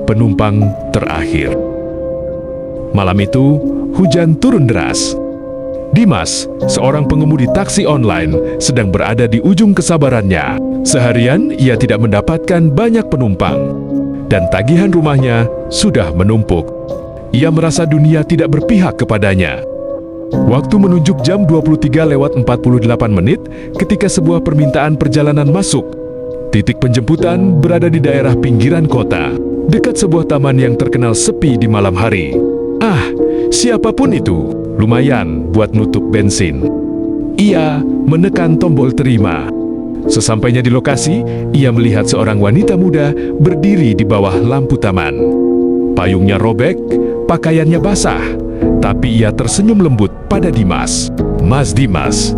penumpang terakhir. Malam itu, hujan turun deras. Dimas, seorang pengemudi taksi online, sedang berada di ujung kesabarannya. Seharian ia tidak mendapatkan banyak penumpang, dan tagihan rumahnya sudah menumpuk. Ia merasa dunia tidak berpihak kepadanya. Waktu menunjuk jam 23:48 ketika sebuah permintaan perjalanan masuk. Titik penjemputan berada di daerah pinggiran kota, dekat sebuah taman yang terkenal sepi di malam hari. Siapapun itu, lumayan buat nutup bensin. Ia menekan tombol terima. Sesampainya di lokasi, ia melihat seorang wanita muda berdiri di bawah lampu taman. Payungnya robek, pakaiannya basah, tapi ia tersenyum lembut pada Dimas. "Mas Dimas."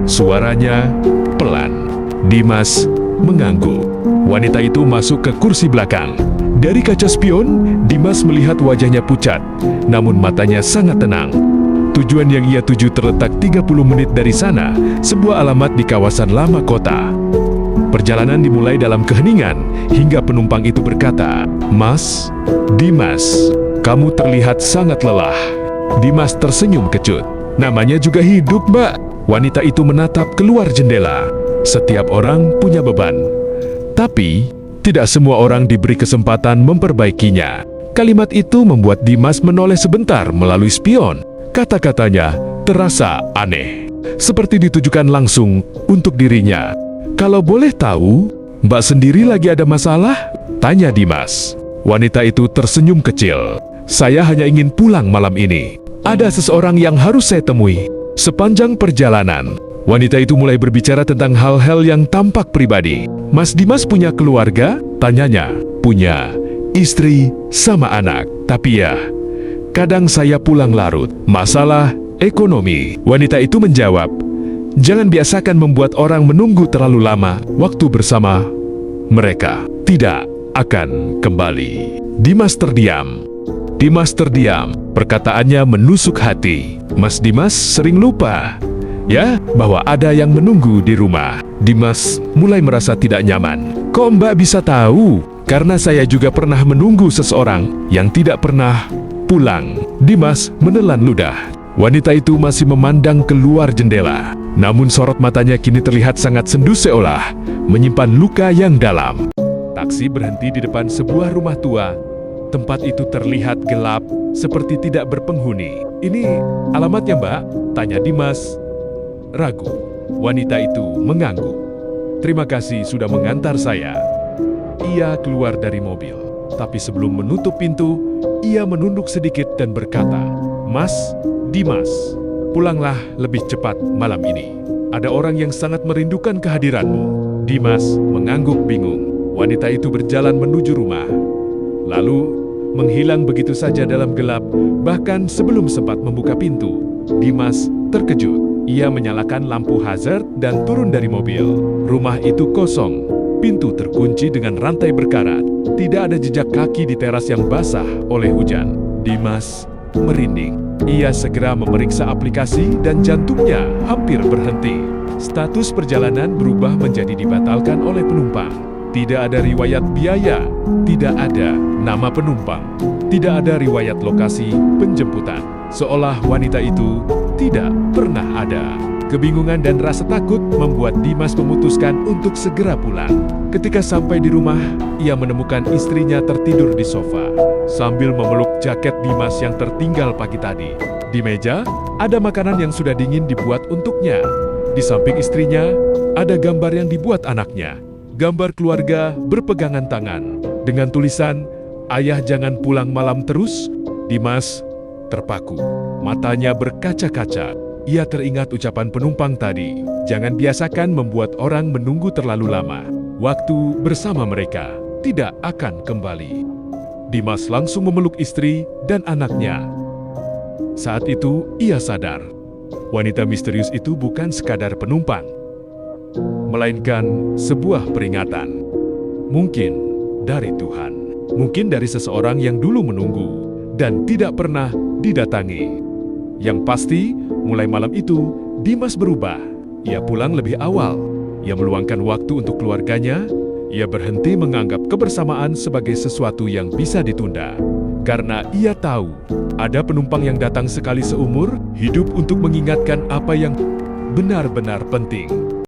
Suaranya pelan. Dimas mengangguk. Wanita itu masuk ke kursi belakang. Dari kaca spion, Dimas melihat wajahnya pucat, namun matanya sangat tenang. Tujuan yang ia tuju terletak 30 menit dari sana, sebuah alamat di kawasan lama kota. Perjalanan dimulai dalam keheningan, hingga penumpang itu berkata, "Mas, Dimas, kamu terlihat sangat lelah." Dimas tersenyum kecut. "Namanya juga hidup, Mbak." Wanita itu menatap keluar jendela. Setiap orang punya beban, tapi tidak semua orang diberi kesempatan memperbaikinya. Kalimat itu membuat Dimas menoleh sebentar melalui spion. Kata-katanya terasa aneh, seperti ditujukan langsung untuk dirinya. "Kalau boleh tahu, Mbak sendiri lagi ada masalah?" tanya Dimas. Wanita itu tersenyum kecil. "Saya hanya ingin pulang malam ini. Ada seseorang yang harus saya temui." Sepanjang perjalanan, wanita itu mulai berbicara tentang hal-hal yang tampak pribadi. "Mas Dimas punya keluarga?" tanyanya. "Punya istri sama anak, tapi ya, kadang saya pulang larut. Masalah ekonomi." Wanita itu menjawab, "Jangan biasakan membuat orang menunggu terlalu lama. Waktu bersama mereka tidak akan kembali." Dimas terdiam. Perkataannya menusuk hati. Mas Dimas sering lupa bahwa ada yang menunggu di rumah. Dimas mulai merasa tidak nyaman. "Kok Mbak bisa tahu?" "Karena saya juga pernah menunggu seseorang yang tidak pernah pulang." Dimas menelan ludah. Wanita itu masih memandang keluar jendela, namun sorot matanya kini terlihat sangat sendu seolah menyimpan luka yang dalam. Taksi berhenti di depan sebuah rumah tua. Tempat itu terlihat gelap, seperti tidak berpenghuni. "Ini alamatnya, Mbak?" tanya Dimas. Ragu. Wanita itu mengangguk. "Terima kasih sudah mengantar saya." Ia keluar dari mobil, tapi sebelum menutup pintu, ia menunduk sedikit dan berkata, "Mas Dimas, pulanglah lebih cepat malam ini. Ada orang yang sangat merindukan kehadiranmu." Dimas mengangguk bingung. Wanita itu berjalan menuju rumah, lalu menghilang begitu saja dalam gelap. Bahkan sebelum sempat membuka pintu, Dimas terkejut. Ia menyalakan lampu hazard dan turun dari mobil. Rumah itu kosong, pintu terkunci dengan rantai berkarat. Tidak ada jejak kaki di teras yang basah oleh hujan. Dimas merinding. Ia segera memeriksa aplikasi dan jantungnya hampir berhenti. Status perjalanan berubah menjadi dibatalkan oleh penumpang. Tidak ada riwayat biaya, tidak ada nama penumpang, tidak ada riwayat lokasi penjemputan. Seolah wanita itu tidak pernah ada. Kebingungan dan rasa takut membuat Dimas memutuskan untuk segera pulang. Ketika sampai di rumah, ia menemukan istrinya tertidur di sofa, sambil memeluk jaket Dimas yang tertinggal pagi tadi. Di meja, ada makanan yang sudah dingin dibuat untuknya. Di samping istrinya, ada gambar yang dibuat anaknya. Gambar keluarga berpegangan tangan, dengan tulisan, "Ayah jangan pulang malam terus." Dimas terpaku, matanya berkaca-kaca. Ia teringat ucapan penumpang tadi, "Jangan biasakan membuat orang menunggu terlalu lama. Waktu bersama mereka tidak akan kembali." Dimas langsung memeluk istri dan anaknya. Saat itu, ia sadar, wanita misterius itu bukan sekadar penumpang, melainkan sebuah peringatan. Mungkin dari Tuhan, mungkin dari seseorang yang dulu menunggu dan tidak pernah didatangi. Yang pasti, mulai malam itu, Dimas berubah. Ia pulang lebih awal. Ia meluangkan waktu untuk keluarganya. Ia berhenti menganggap kebersamaan sebagai sesuatu yang bisa ditunda. Karena ia tahu, ada penumpang yang datang sekali seumur hidup untuk mengingatkan apa yang benar-benar penting.